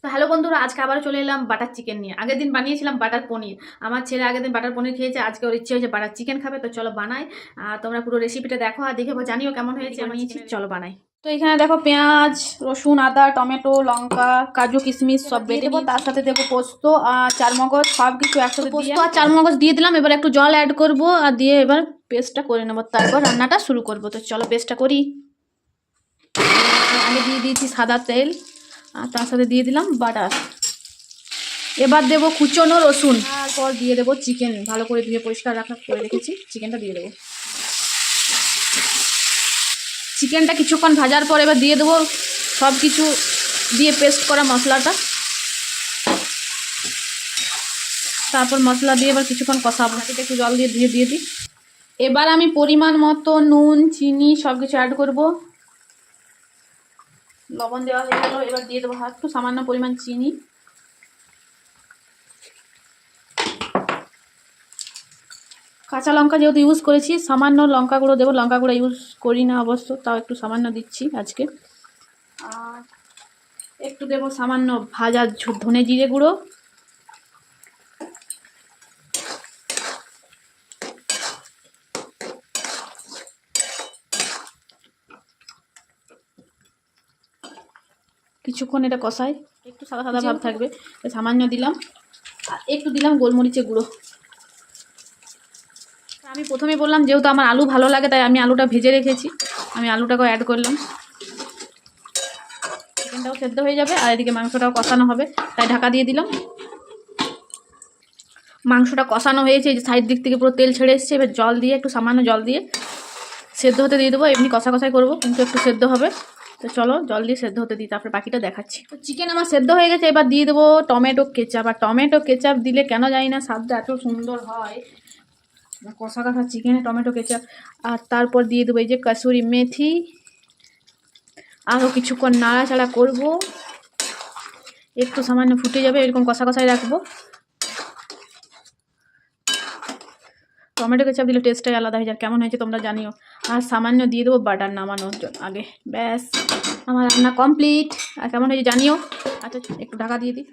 তো হ্যালো বন্ধুরা, আজকে আবার চলে এলাম বাটার চিকেন নিয়ে। আগের দিন বানিয়েছিলাম বাটার পনির। আমার ছেলে আগের দিন বাটার পনির খেয়েছে, আজকে ওর ইচ্ছে হয়েছে বাটার চিকেন খাবে। তো চলো বানাই। তোমরা পুরো রেসিপিটা দেখো আর দেখে জানিও কেমন হয়েছে। বানিয়েছি, চলো বানাই। তো এখানে দেখো পেঁয়াজ, রসুন, আদা, টমেটো, লঙ্কা, কাজু, কিশমিশ সব বেটে দেবো। তার সাথে দেবো পোস্ত আর চারমগজ, সব কিছু একসাথে পোস্ত আর চারমগজ দিয়ে দিলাম। এবার একটু জল অ্যাড করব আর দিয়ে এবার পেস্টটা করে নেবো, তারপর রান্নাটা শুরু করব। তো চলো পেস্টটা করি। আগে দিয়ে দিয়েছি সাদা তেল আর তার সাথে দিয়ে দিলাম বাটার। এবার দেবো কুচনো রসুন, তারপর দিয়ে দেবো চিকেন। ভালো করে ধুয়ে পরিষ্কার রাখা করে রেখেছি, চিকেনটা দিয়ে দেবো। চিকেনটা কিছুক্ষণ ভাজার পর এবার দিয়ে দেবো সব কিছু দিয়ে পেস্ট করা মশলাটা। তারপর মশলা দিয়ে এবার কিছুক্ষণ কষাবো। এটা একটু জল দিয়ে দিয়ে দিই। এবার আমি পরিমাণ মতো নুন, চিনি সব কিছু অ্যাড করবো। লবণ দেওয়া হয়ে গেল, এবার দিয়ে দেবো একটু সামান্য পরিমাণ চিনি। কাঁচা লঙ্কা যেহেতু ইউজ করেছি, সামান্য লঙ্কা গুঁড়ো দেবো। লঙ্কা গুঁড়ো ইউজ করি না অবশ্য, তাও একটু সামান্য দিচ্ছি আজকে। আর একটু দেবো সামান্য ভাজা ধনে জিরে গুঁড়ো। কিছুক্ষণ এটা কষাই, একটু সাদা সাদা ভাব থাকবে, সামান্য দিলাম। আর একটু দিলাম গোলমরিচের গুঁড়ো। আমি প্রথমে বললাম যেহেতু আমার আলু ভালো লাগে, তাই আমি আলুটা ভেজে রেখেছি, আমি আলুটাকেও অ্যাড করলাম। চিকেনটাও সেদ্ধ হয়ে যাবে আর এদিকে মাংসটাও কষানো হবে, তাই ঢাকা দিয়ে দিলাম। মাংসটা কষানো হয়েছে, এই যে সাইড দিক থেকে পুরো তেল ছেড়ে এসছে। এবার জল দিয়ে, একটু সামান্য জল দিয়ে সেদ্ধ হতে দিয়ে দেবো। এমনি কষা কষাই করবো, কিন্তু একটু সেদ্ধ হবে। তো চলো জল দিয়ে সেদ্ধ হতে দিই, তারপরে বাকিটা দেখাচ্ছি। তো চিকেন আমার সেদ্ধ হয়ে গেছে, এবার দিয়ে দেবো টমেটো কেচাপ। আর টমেটো কেচাপ দিলে কেন জানি না স্বাদটা এত সুন্দর হয়, কষা কষা চিকেনে টমেটো কেচাপ। আর তারপর দিয়ে দেবো এই যে কাসুরি মেথি। আরও কিছুক্ষণ নাড়াচাড়া করব, একটু সামান্য ফুটে যাবে, এরকম কষা কষাই রাখবো। টমেটো কেচাপ দিলে টেস্টটাই আলাদা হয়ে যায়, কেমন হয়েছে তোমরা জানিও। আর সামান্য দিয়ে দেবো বাটার নামানোর আগে। ব্যাস আমার রান্না কমপ্লিট। আর কেমন হয়েছে জানিও। আচ্ছা একটু ঢাকা দিয়ে দিই।